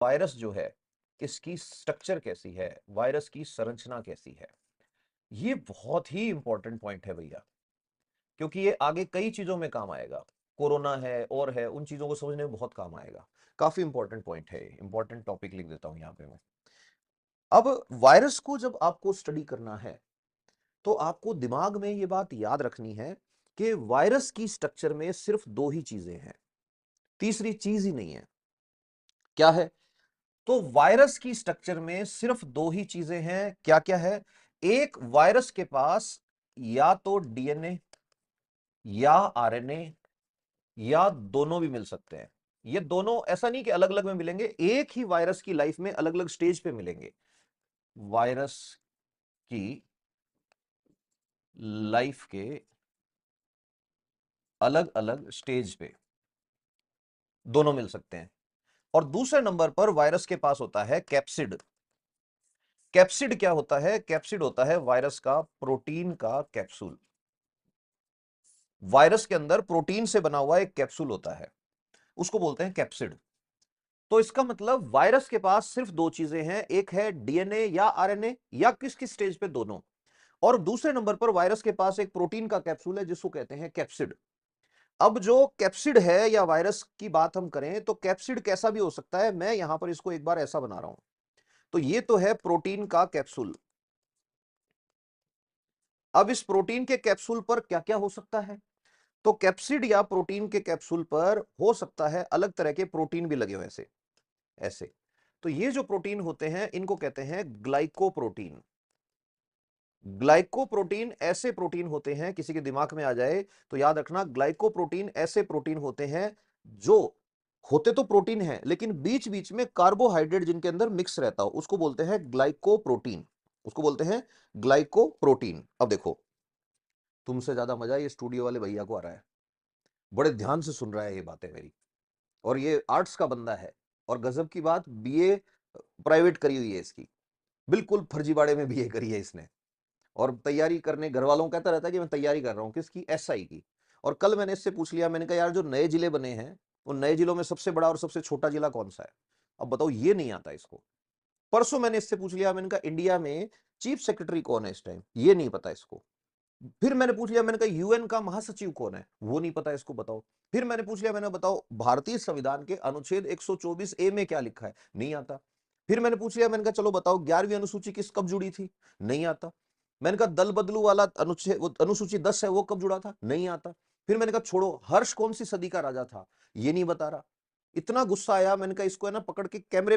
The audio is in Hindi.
वायरस जो है, इसकी स्ट्रक्चर कैसी है, वायरस की संरचना कैसी है। ये बहुत ही इंपॉर्टेंट पॉइंट है भैया, क्योंकि ये आगे कई चीजों में काम आएगा। कोरोना है और है, उन चीजों को समझने में बहुत काम आएगा। काफी इंपॉर्टेंट पॉइंट है, इंपॉर्टेंट टॉपिक लिख देता हूं यहां पे मैं। अब वायरस को जब आपको स्टडी करना है, तो आपको दिमाग में ये बात याद रखनी है कि वायरस की स्ट्रक्चर में सिर्फ दो ही चीजें हैं, तीसरी चीज ही नहीं है। क्या है? तो वायरस की स्ट्रक्चर में सिर्फ दो ही चीजें हैं। क्या क्या है? एक, वायरस के पास या तो डीएनए या आरएनए या दोनों भी मिल सकते हैं। ये दोनों ऐसा नहीं कि अलग अलग में मिलेंगे, एक ही वायरस की लाइफ में अलग अलग स्टेज पे मिलेंगे। वायरस की लाइफ के अलग अलग स्टेज पे दोनों मिल सकते हैं। और दूसरे नंबर पर वायरस के पास होता है कैप्सिड। कैप्सिड क्या होता है? कैप्सिड होता है वायरस का प्रोटीन का कैप्सूल। वायरस के अंदर प्रोटीन से बना हुआ एक कैप्सूल होता है, उसको बोलते हैं कैप्सिड। तो इसका मतलब वायरस के पास सिर्फ दो चीजें हैं, एक है डीएनए या आरएनए या किस किस स्टेज पे दोनों, और दूसरे नंबर पर वायरस के पास एक प्रोटीन का कैप्सूल है जिसको कहते हैं कैप्सिड। अब जो कैप्सिड है या वायरस की बात हम करें तो कैप्सिड कैसा भी हो सकता है। मैं यहां पर इसको एक बार ऐसा बना रहा हूं। तो ये तो है प्रोटीन का कैप्सूल। अब इस प्रोटीन के कैप्सूल पर क्या क्या हो सकता है? तो कैप्सिड या प्रोटीन के कैप्सूल पर हो सकता है अलग तरह के प्रोटीन भी लगे हुए ऐसे ऐसे। तो ये जो प्रोटीन होते हैं इनको कहते हैं ग्लाइकोप्रोटीन। ग्लाइकोप्रोटीन ऐसे प्रोटीन होते हैं, किसी के दिमाग में आ जाए तो याद रखना, ग्लाइकोप्रोटीन ऐसे प्रोटीन होते हैं जो होते तो प्रोटीन है लेकिन बीच बीच में कार्बोहाइड्रेट जिनके अंदर मिक्स रहता हो, उसको बोलते हैं ग्लाइकोप्रोटीन। उसको बोलते हैं ग्लाइकोप्रोटीन। अब देखो, तुमसे ज्यादा मजा ये स्टूडियो वाले भैया को आ रहा है, बड़े ध्यान से सुन रहा है ये बातें मेरी। और ये आर्ट्स का बंदा है, और गजब की बात, बीए प्राइवेट करी हुई है इसकी, बिल्कुल फर्जीवाड़े में बीए करी है इसने। और तैयारी करने घर वालों को कहता रहता है कि मैं तैयारी कर रहा हूं, किसकी? एसआई की। और कल मैंने इससे पूछ लिया, मैंने कहा यार जो नए जिले बने हैं, उन नए जिलों में सबसे बड़ा और सबसे छोटा जिला कौन सा है? अब बताओ, ये नहीं आता इसको। परसों मैंने इससे पूछ लिया, मैंने कहा इंडिया में चीफ सेक्रेटरी कौन है इस टाइम? ये नहीं पता इसको। फिर मैंने पूछ लिया, मैंने कहा यूएन का महासचिव कौन है? वो नहीं पता इसको, बताओ। फिर मैंने पूछ लिया, मैंने बताओ भारतीय संविधान के अनुच्छेद 124 ए में क्या लिखा है? नहीं आता। फिर मैंने पूछ लिया, मैंने कहा चलो बताओ 11वीं अनुसूची किस कब जुड़ी थी? नहीं आता। मैंने कहा दल बदलू वाला अनुच्छेद, वो अनुसूची 10 है, वो कब जुड़ा था? नहीं आता। फिर मैंने कहा छोड़ो, हर्ष कौन सी सदी का राजा था? ये नहीं बता रहा। इतना गुस्सा आया, मैंने कहा इसको है ना पकड़ के कैमरे